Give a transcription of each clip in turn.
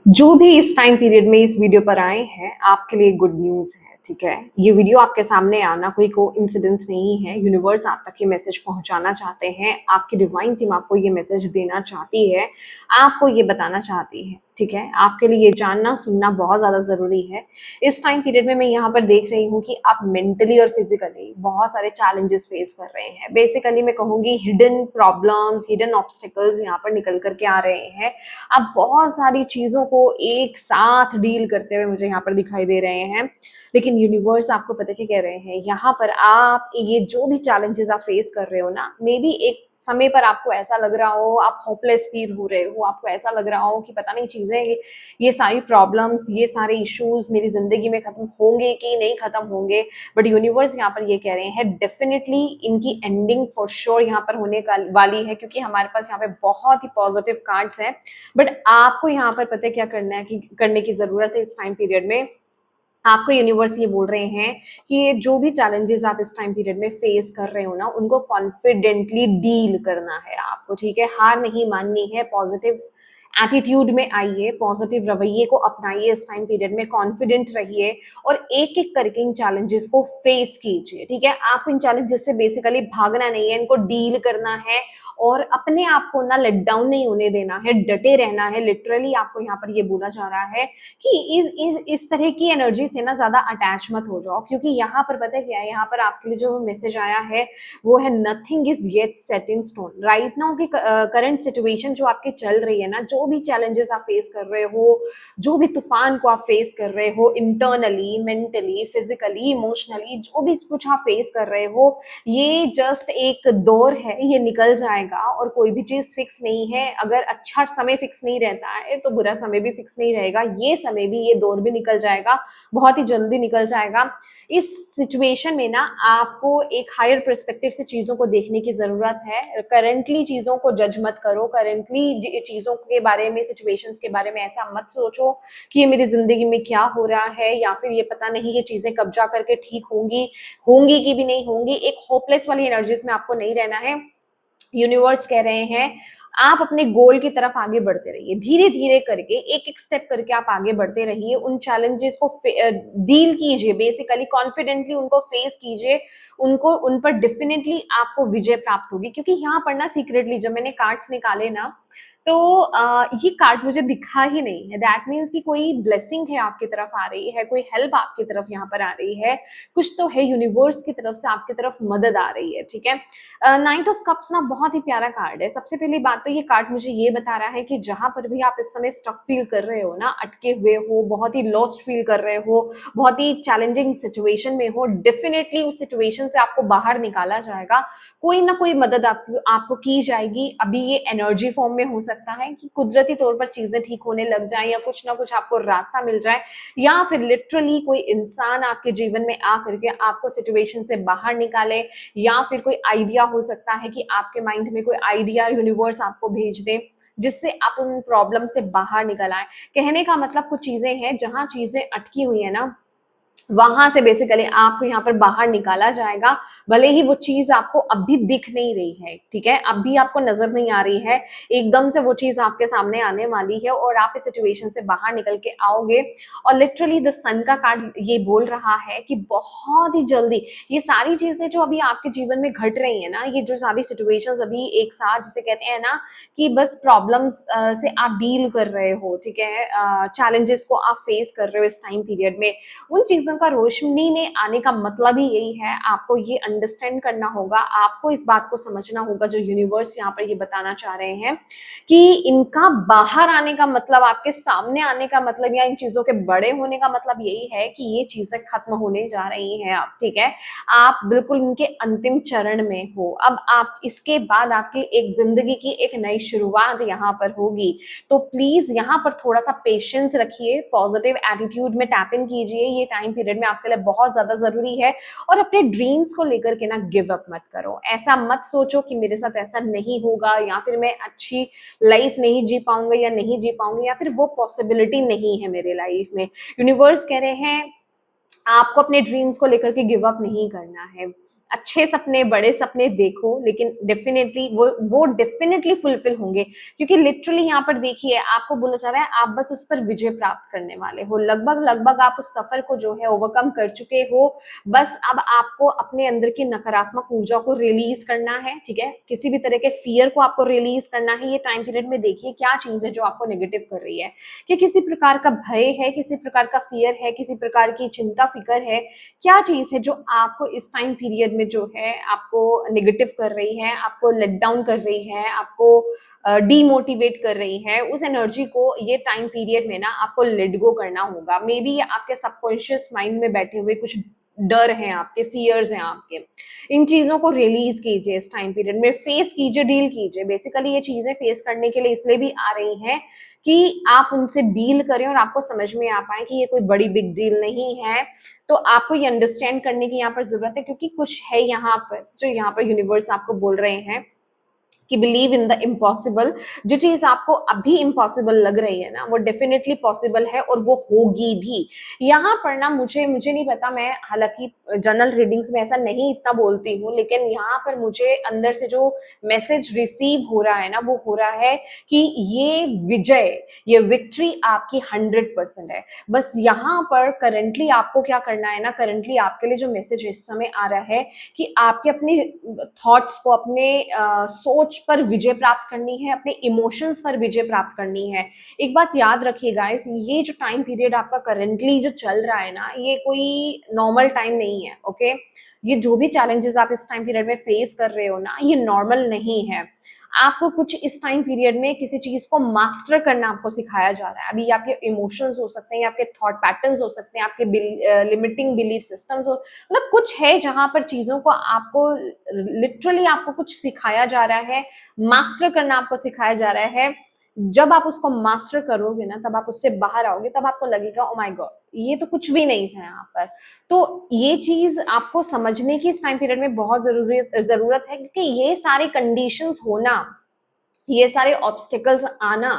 जो भी इस टाइम पीरियड में इस वीडियो पर आए हैं, आपके लिए गुड न्यूज़ है, ठीक है? ये वीडियो आपके सामने आना कोई कोइंसिडेंस नहीं है, यूनिवर्स आप तक ये मैसेज पहुँचाना चाहते हैं, आपकी डिवाइन टीम आपको ये मैसेज देना चाहती है, आपको ये बताना चाहती है, ठीक है? आपके लिए ये जानना, सुनना बहुत ज़्यादा ज़रूरी है। इस टाइम पीरियड में मैं यहाँ पर देख रही हूँ कि आप मेंटली और फिज़िकली बहुत सारे चैलेंजेस फेस कर रहे हैं। बेसिकली मैं कहूँगी हिडन प्रॉब्लम्स, हिडन ऑब्स्टिकल्स यहाँ पर निकल कर के आ रहे हैं। आप बहुत सारी चीज़ों को एक साथ डील करते हुए मुझे यहाँ पर दिखाई दे रहे हैं, लेकिन यूनिवर्स आपको पता क्या कह रहे हैं, यहाँ पर आप ये जो भी चैलेंजेस आप फेस कर रहे हो ना, मे बी एक समय पर आपको ऐसा लग रहा हो, आप होपलेस फील हो रहे हो, आपको ऐसा लग रहा हो कि पता नहीं चीज़ें ये सारी प्रॉब्लम्स, ये सारे इश्यूज मेरी ज़िंदगी में ख़त्म होंगे कि नहीं ख़त्म होंगे, बट यूनिवर्स यहाँ पर ये कह रहे हैं डेफिनेटली इनकी एंडिंग फॉर श्योर यहाँ पर होने का वाली है, क्योंकि हमारे पास यहाँ पे बहुत ही पॉजिटिव कार्ड्स हैं। बट आपको यहाँ पर पता है क्या करना है कि करने की ज़रूरत है इस टाइम पीरियड में। आपको यूनिवर्स ये बोल रहे हैं कि ये जो भी चैलेंजेस आप इस टाइम पीरियड में फेस कर रहे हो ना, उनको कॉन्फिडेंटली डील करना है आपको, ठीक है? हार नहीं माननी है, पॉजिटिव एटीट्यूड में आइए, पॉजिटिव रवैये को अपनाइए इस टाइम पीरियड में, कॉन्फिडेंट रहिए और एक-एक करके इन चैलेंजेस को फेस कीजिए, ठीक है? आपको इन चैलेंजेस से बेसिकली भागना नहीं है, इनको डील करना है और अपने आप को ना लेट डाउन नहीं होने देना है, डटे रहना है। लिटरली आपको यहाँ पर ये बोला जा रहा है कि इस तरह की एनर्जी से ना ज़्यादा अटैच मत हो जाओ, क्योंकि यहाँ पर पता है क्या है, यहाँ पर आपके लिए जो मैसेज आया है वो है nothing is yet set in stone. Right now की करंट सिचुएशन जो आपकी चल रही है ना, जो भी चैलेंजेस आप फेस कर रहे हो, जो भी तूफान को आप फेस कर रहे हो, इंटरनली, मेंटली, फिजिकली, इमोशनली, जो भी कुछ आप फेस कर रहे हो, ये जस्ट एक दौर है, ये निकल जाएगा और कोई भी चीज फिक्स नहीं है। अगर अच्छा समय फिक्स नहीं रहता है तो बुरा समय भी फिक्स नहीं रहेगा। ये समय भी, ये दौर भी निकल जाएगा, बहुत ही जल्दी निकल जाएगा। इस सिचुएशन में ना आपको एक हायर पर्सपेक्टिव से चीजों को देखने की जरूरत है। करंटली चीजों को जज मत करो, करंटली चीजों के बारे में, सिचुएशंस के बारे में ऐसा मत सोचो कि ये मेरी जिंदगी में क्या हो रहा है, या फिर ये पता नहीं ये चीजें कब जा करके ठीक होंगी, होंगी कि भी नहीं होंगी। एक होपलेस वाली एनर्जीज में आपको नहीं रहना है। यूनिवर्स कह रहे हैं आप अपने गोल की तरफ आगे बढ़ते रहिए, धीरे धीरे करके, एक एक स्टेप करके आप आगे बढ़ते रहिए। उन चैलेंजेस को डील कीजिए, बेसिकली कॉन्फिडेंटली उनको फेस कीजिए, उनको, उन पर डेफिनेटली आपको विजय प्राप्त होगी। क्योंकि यहाँ पर ना सीक्रेटली जब मैंने कार्ड्स निकाले ना, तो ये कार्ड मुझे दिखा ही नहीं है। दैट मीन्स कि कोई ब्लेसिंग है आपकी तरफ आ रही है, कोई हेल्प आपकी तरफ यहाँ पर आ रही है, कुछ तो है, यूनिवर्स की तरफ से आपकी तरफ मदद आ रही है, ठीक है? नाइट ऑफ कप्स ना बहुत ही प्यारा कार्ड है। सबसे पहली बात तो ये कार्ड मुझे ये बता रहा है कि जहां पर भी आप इस समय स्टक फील कर रहे हो ना, अटके हुए हो, बहुत ही लॉस्ट फील कर रहे हो, बहुत ही चैलेंजिंग सिचुएशन में हो, डेफिनेटली उस सिचुएशन से आपको बाहर निकाला जाएगा। कोई ना कोई मदद आपको की जाएगी। अभी ये एनर्जी फॉर्म में हो सकता है कि कुदरती तौर पर चीजें ठीक होने लग जाए, या कुछ ना कुछ आपको रास्ता मिल जाए, या फिर लिटरली कोई इंसान आपके जीवन में आ करके आपको सिचुएशन से बाहर निकाले, या फिर कोई आइडिया हो सकता है कि आपके माइंड में कोई आइडिया यूनिवर्स आपको भेज दे, जिससे आप उन प्रॉब्लम से बाहर निकल आए। कहने का मतलब कुछ चीजें हैं, जहां चीजें अटकी हुई है ना, वहां से बेसिकली आपको यहाँ पर बाहर निकाला जाएगा। भले ही वो चीज आपको अभी दिख नहीं रही है, ठीक है, अभी आपको नजर नहीं आ रही है, एकदम से वो चीज आपके सामने आने वाली है और आप इस सिचुएशन से बाहर निकल के आओगे। और लिटरली द सन का कार्ड ये बोल रहा है कि बहुत ही जल्दी ये सारी चीजें जो अभी आपके जीवन में घट रही है ना, ये जो सारी सिचुएशंस अभी एक साथ, जिसे कहते हैं ना कि बस प्रॉब्लम्स से आप डील कर रहे हो, ठीक है, चैलेंजेस को आप फेस कर रहे हो इस टाइम पीरियड में, उन चीजों का रोशनी में आने का मतलब ही यही है। आपको ये अंडरस्टैंड करना होगा, आपको इस बात को समझना होगा, जो यूनिवर्स यहाँ पर ये बताना चाह रहे हैं कि इनका बाहर आने का मतलब, आपके सामने आने का मतलब, या इन चीजों के बड़े होने का मतलब यही है कि ये चीजें खत्म होने जा रही हैं आप, ठीक है? आप बिल्कुल इनके अंतिम चरण में हो। अब आप इसके बाद आपकी एक जिंदगी की एक नई शुरुआत यहाँ पर होगी। तो प्लीज यहाँ पर थोड़ा सा पेशेंस रखिए, पॉजिटिव एटीट्यूड में टैप इन कीजिए। ये टाइम पीरियड में आपके लिए बहुत ज्यादा जरूरी है। और अपने ड्रीम्स को लेकर के ना गिव अप मत करो। ऐसा मत सोचो कि मेरे साथ ऐसा नहीं होगा, या फिर मैं अच्छी लाइफ नहीं जी पाऊंगा, या नहीं जी पाऊंगी, या फिर वो पॉसिबिलिटी नहीं है मेरे लाइफ में। यूनिवर्स कह रहे हैं आपको अपने ड्रीम्स को लेकर के गिव अप नहीं करना है। अच्छे सपने, बड़े सपने देखो, लेकिन डेफिनेटली वो डेफिनेटली फुलफिल होंगे, क्योंकि लिटरली यहाँ पर देखिए आपको बोला जा रहा है आप बस उस पर विजय प्राप्त करने वाले हो। लगभग लगभग आप उस सफर को जो है ओवरकम कर चुके हो। बस अब आपको अपने अंदर की नकारात्मक ऊर्जा को रिलीज करना है, ठीक है। किसी भी तरह के फियर को आपको रिलीज करना है। ये टाइम पीरियड में देखिए क्या चीज है जो आपको नेगेटिव कर रही है, कि किसी प्रकार का भय है, किसी प्रकार का फियर है, किसी प्रकार की चिंता फिकर है। क्या चीज है जो आपको इस टाइम पीरियड में जो है आपको नेगेटिव कर रही है, आपको लेट डाउन कर रही है, आपको डीमोटिवेट कर रही है। उस एनर्जी को ये टाइम पीरियड में ना आपको लेट गो करना होगा। मे बी आपके सबकॉन्शियस माइंड में बैठे हुए कुछ डर हैं, आपके फियर्स हैं आपके, इन चीजों को रिलीज कीजिए इस टाइम पीरियड में, फेस कीजिए, डील कीजिए। बेसिकली ये चीजें फेस करने के लिए इसलिए भी आ रही हैं कि आप उनसे डील करें और आपको समझ में आ पाए कि ये कोई बड़ी बिग डील नहीं है। तो आपको ये अंडरस्टैंड करने की यहाँ पर जरूरत है, क्योंकि कुछ है यहाँ पर जो यहाँ पर यूनिवर्स आपको बोल रहे हैं कि बिलीव इन द इम्पॉसिबल। जो चीज आपको अभी इम्पॉसिबल लग रही है ना, वो डेफिनेटली पॉसिबल है और वो होगी भी। यहाँ पर ना मुझे मुझे नहीं पता, मैं हालांकि जनरल रीडिंग्स में ऐसा नहीं इतना बोलती हूँ, लेकिन यहाँ पर मुझे अंदर से जो मैसेज रिसीव हो रहा है ना, वो हो रहा है कि ये विजय, ये विक्ट्री आपकी 100% है। बस यहाँ पर करंटली आपको क्या करना है ना, करंटली आपके लिए जो मैसेज इस समय आ रहा है कि आपके अपने थॉट्स को, अपने सोच पर विजय प्राप्त करनी है, अपने इमोशंस पर विजय प्राप्त करनी है। एक बात याद रखिए गाइस, ये जो टाइम पीरियड आपका करंटली जो चल रहा है ना, ये कोई नॉर्मल टाइम नहीं है, ओके। ये जो भी चैलेंजेस आप इस टाइम पीरियड में फेस कर रहे हो ना, ये नॉर्मल नहीं है। आपको कुछ इस टाइम पीरियड में किसी चीज को मास्टर करना आपको सिखाया जा रहा है। अभी आपके इमोशंस हो सकते हैं, आपके थॉट पैटर्न्स हो सकते हैं, आपके लिमिटिंग बिलीफ सिस्टम्स हो, मतलब कुछ है जहां पर चीजों को आपको लिटरली आपको कुछ सिखाया जा रहा है, मास्टर करना आपको सिखाया जा रहा है। जब आप उसको मास्टर करोगे ना, तब आप उससे बाहर आओगे, तब आपको लगेगा ओ माय गॉड, ये तो कुछ भी नहीं था यहाँ पर। तो ये चीज आपको समझने की इस टाइम पीरियड में बहुत जरूरत है, क्योंकि ये सारे कंडीशंस होना, ये सारे ऑब्स्टिकल्स आना,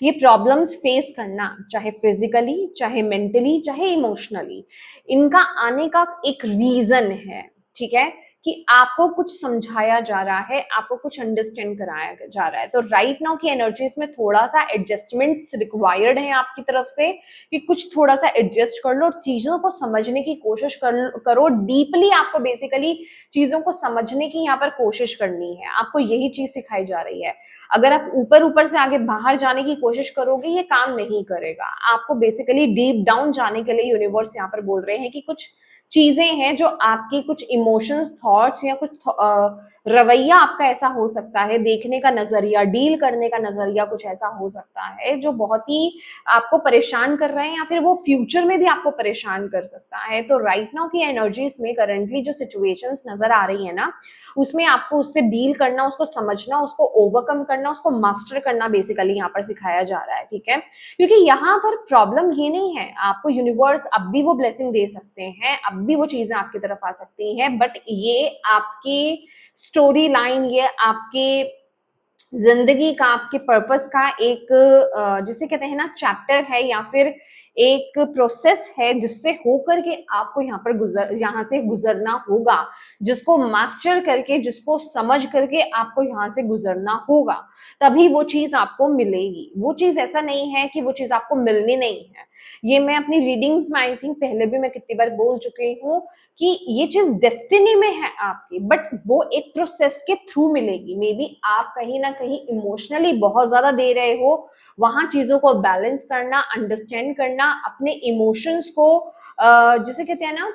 ये प्रॉब्लम्स फेस करना, चाहे फिजिकली, चाहे मेंटली, चाहे इमोशनली, इनका आने का एक रीजन है, ठीक है। कि आपको कुछ समझाया जा रहा है, आपको कुछ अंडरस्टैंड कराया जा रहा है। तो राइट नाउ की एनर्जीज में थोड़ा सा एडजस्टमेंट्स रिक्वायर्ड है आपकी तरफ से, कि कुछ थोड़ा सा एडजस्ट कर लो और चीजों को समझने की कोशिश करो डीपली। आपको बेसिकली चीजों को समझने की यहाँ पर कोशिश करनी है, आपको यही चीज सिखाई जा रही है। अगर आप ऊपर ऊपर से आगे बाहर जाने की कोशिश करोगे, ये काम नहीं करेगा। आपको बेसिकली डीप डाउन जाने के लिए यूनिवर्स यहाँ पर बोल रहे हैं कि कुछ चीजें हैं जो आपकी, कुछ इमोशंस, थॉट्स या कुछ रवैया आपका ऐसा हो सकता है, देखने का नजरिया, डील करने का नजरिया कुछ ऐसा हो सकता है जो बहुत ही आपको परेशान कर रहे हैं, या फिर वो फ्यूचर में भी आपको परेशान कर सकता है। तो राइट नाउ की एनर्जीज में करंटली जो सिचुएशंस नजर आ रही है ना, उसमें आपको उससे डील करना, उसको समझना, उसको ओवरकम करना, उसको मास्टर करना बेसिकली यहाँ पर सिखाया जा रहा है, ठीक है। क्योंकि यहाँ पर प्रॉब्लम ये नहीं है, आपको यूनिवर्स अब भी वो ब्लेसिंग दे सकते हैं, अब भी वो चीजें आपकी तरफ आ सकती हैं, बट ये आपकी स्टोरी लाइन, ये आपके जिंदगी का, आपके पर्पस का एक जिसे कहते हैं ना चैप्टर है, या फिर एक प्रोसेस है, जिससे होकर के आपको यहाँ से गुजरना होगा, जिसको मास्टर करके, जिसको समझ करके आपको यहाँ से गुजरना होगा। तभी वो चीज आपको मिलेगी। वो चीज ऐसा नहीं है कि वो चीज आपको मिलनी नहीं है। ये मैं अपनी रीडिंग्स में आई थिंक पहले भी मैं कितनी बार बोल चुकी हूँ कि ये चीज डेस्टिनी में है आपकी, बट वो एक प्रोसेस के थ्रू मिलेगी। मे बी आप कहीं ना कहीं इमोशनली बहुत ज्यादा दे रहे हो, वहां चीजों को बैलेंस करना, अंडरस्टैंड करना, अपने इमोशंस को जिसे कहते हैं ना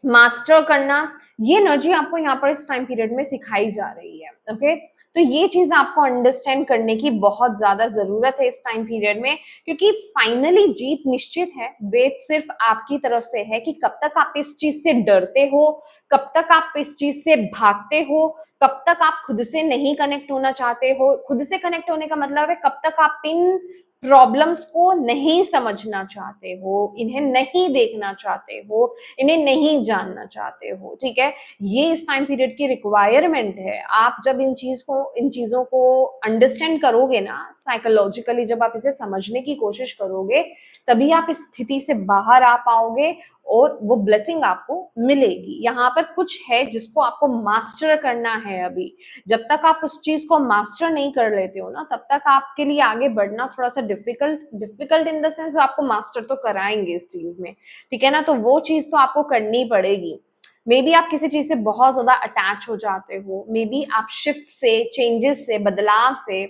मास्टर करना, ये एनर्जी आपको यहाँ पर इस टाइम पीरियड में सिखाई जा रही है, ओके। तो ये चीज आपको अंडरस्टैंड करने की बहुत ज्यादा जरूरत है इस टाइम पीरियड में, क्योंकि फाइनली जीत निश्चित है। वेट सिर्फ आपकी तरफ से है कि कब तक आप इस चीज से डरते हो, कब तक आप इस चीज से भागते हो, कब तक आप खुद से नहीं कनेक्ट होना चाहते हो। खुद से कनेक्ट होने का मतलब है कब तक आप इन प्रॉब्लम्स को नहीं समझना चाहते हो, इन्हें नहीं देखना चाहते हो, इन्हें नहीं जानना चाहते हो, ठीक है। ये इस टाइम पीरियड की रिक्वायरमेंट है। आप जब इन चीजों को अंडरस्टैंड करोगे ना, साइकोलॉजिकली जब आप इसे समझने की कोशिश करोगे, तभी आप इस स्थिति से बाहर आ पाओगे और वो ब्लेसिंग आपको मिलेगी। यहाँ पर कुछ है जिसको आपको मास्टर करना है अभी। जब तक आप उस चीज को मास्टर नहीं कर लेते हो ना, तब तक आपके लिए आगे बढ़ना थोड़ा सा डिफिकल्ट इन द सेंस, आपको मास्टर तो कराएंगे इस चीज में, ठीक है ना। तो वो चीज तो आपको करनी पड़ेगी। मे बी आप किसी चीज से बहुत ज्यादा अटैच हो जाते हो, मे बी आप शिफ्ट से, चेंजेस से, बदलाव से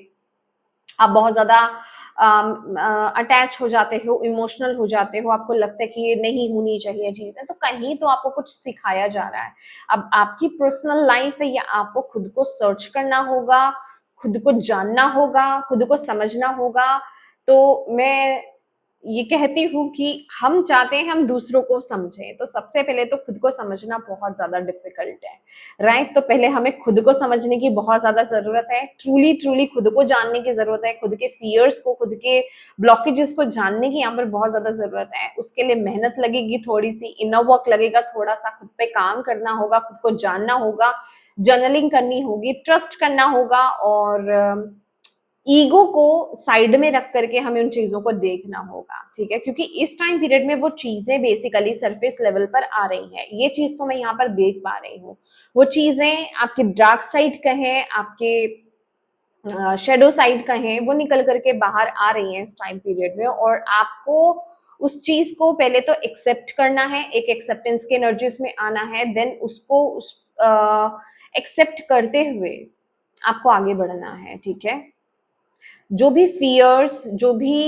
आप बहुत ज्यादा अटैच हो जाते हो, इमोशनल हो जाते हो, आपको लगता है कि ये नहीं होनी चाहिए चीजें, तो कहीं तो आपको कुछ सिखाया जा रहा है। अब आपकी पर्सनल लाइफ है, या आपको खुद को सर्च करना होगा, खुद को जानना होगा, खुद को समझना होगा। तो मैं ये कहती हूँ कि हम चाहते हैं हम दूसरों को समझें, तो सबसे पहले तो खुद को समझना बहुत ज्यादा डिफिकल्ट है, राइट। तो पहले हमें खुद को समझने की बहुत ज्यादा जरूरत है, ट्रूली खुद को जानने की जरूरत है, खुद के फियर्स को, खुद के ब्लॉकेजेस को जानने की यहाँ पर बहुत ज्यादा जरूरत है। उसके लिए मेहनत लगेगी, थोड़ी सी इनर वर्क लगेगा, थोड़ा सा खुद पे काम करना होगा, खुद को जानना होगा, जर्नलिंग करनी होगी, ट्रस्ट करना होगा, और ईगो को साइड में रख करके हमें उन चीजों को देखना होगा, ठीक है। क्योंकि इस टाइम पीरियड में वो चीजें बेसिकली सरफेस लेवल पर आ रही हैं। ये चीज तो मैं यहाँ पर देख पा रही हूँ। वो चीजें आपके डार्क साइड कहें, आपके शेडो साइड कहें, वो निकल करके बाहर आ रही हैं इस टाइम पीरियड में, और आपको उस चीज को पहले तो एक्सेप्ट करना है, एक एक्सेप्टेंस की एनर्जीज में आना है, देन उसको एक्सेप्ट करते हुए आपको आगे बढ़ना है, ठीक है। जो भी फियर्स, जो भी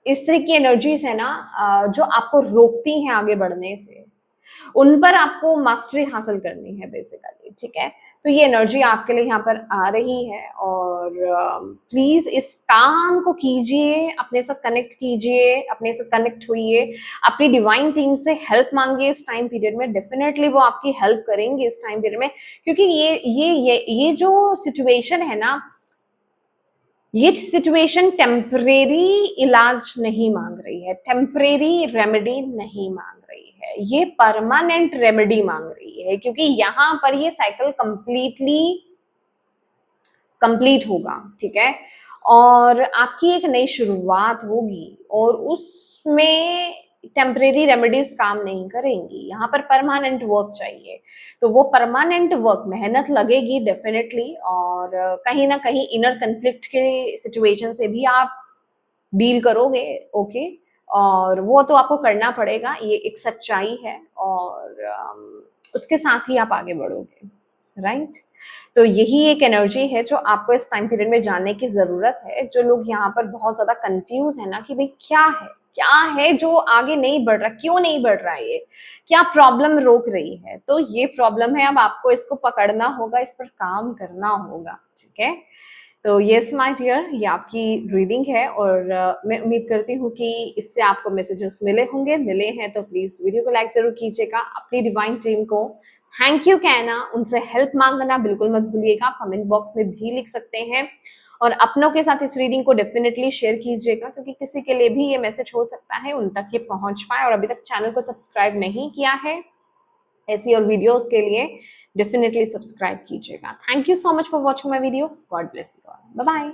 इस तरह की एनर्जीज है ना, जो आपको रोकती हैं आगे बढ़ने से, उन पर आपको मास्टरी हासिल करनी है बेसिकली, ठीक है। तो ये एनर्जी आपके लिए यहाँ पर आ रही है, और प्लीज इस काम को कीजिए, अपने साथ कनेक्ट कीजिए, अपने साथ कनेक्ट होइए, अपनी डिवाइन टीम से हेल्प मांगिए इस टाइम पीरियड में। डेफिनेटली वो आपकी हेल्प करेंगे इस टाइम पीरियड में, क्योंकि ये जो सिचुएशन है ना, ये सिचुएशन टेम्परेरी इलाज नहीं मांग रही है, टेम्परेरी रेमेडी नहीं मांग रही है, ये परमानेंट रेमेडी मांग रही है। क्योंकि यहाँ पर ये साइकिल कंप्लीट होगा, ठीक है, और आपकी एक नई शुरुआत होगी, और उसमें टेम्परेरी रेमेडीज काम नहीं करेंगी। यहाँ पर परमानेंट वर्क चाहिए, तो वो परमानेंट वर्क, मेहनत लगेगी डेफिनेटली, और कहीं ना कहीं इनर कन्फ्लिक्ट के सिचुएशन से भी आप डील करोगे, ओके। और वो तो आपको करना पड़ेगा, ये एक सच्चाई है, और उसके साथ ही आप आगे बढ़ोगे, राइट। तो यही एक एनर्जी है जो आपको इस टाइम पीरियड में जानने की जरूरत है। जो लोग यहाँ पर बहुत ज्यादा कंफ्यूज है ना कि भाई क्या है जो आगे नहीं बढ़ रहा, क्यों नहीं बढ़ रहा है, ये क्या प्रॉब्लम रोक रही है, तो ये प्रॉब्लम है। अब आपको इसको पकड़ना होगा, इस पर काम करना होगा, ठीक है। तो यस माय डियर, ये आपकी रीडिंग है, और मैं उम्मीद करती हूँ कि इससे आपको मैसेजेस मिले हैं तो प्लीज वीडियो को लाइक जरूर कीजिएगा। अपनी डिवाइन टीम को थैंक यू कहना, उनसे हेल्प मांगना बिल्कुल मत भूलिएगा। आप कमेंट बॉक्स में भी लिख सकते हैं, और अपनों के साथ इस रीडिंग को डेफिनेटली शेयर कीजिएगा, क्योंकि किसी के लिए भी ये मैसेज हो सकता है उन तक ये पहुंच पाए। और अभी तक चैनल को सब्सक्राइब नहीं किया है, ऐसी और वीडियोस के लिए डेफिनेटली सब्सक्राइब कीजिएगा। Thank you so much for watching my video. God bless you all, bye bye.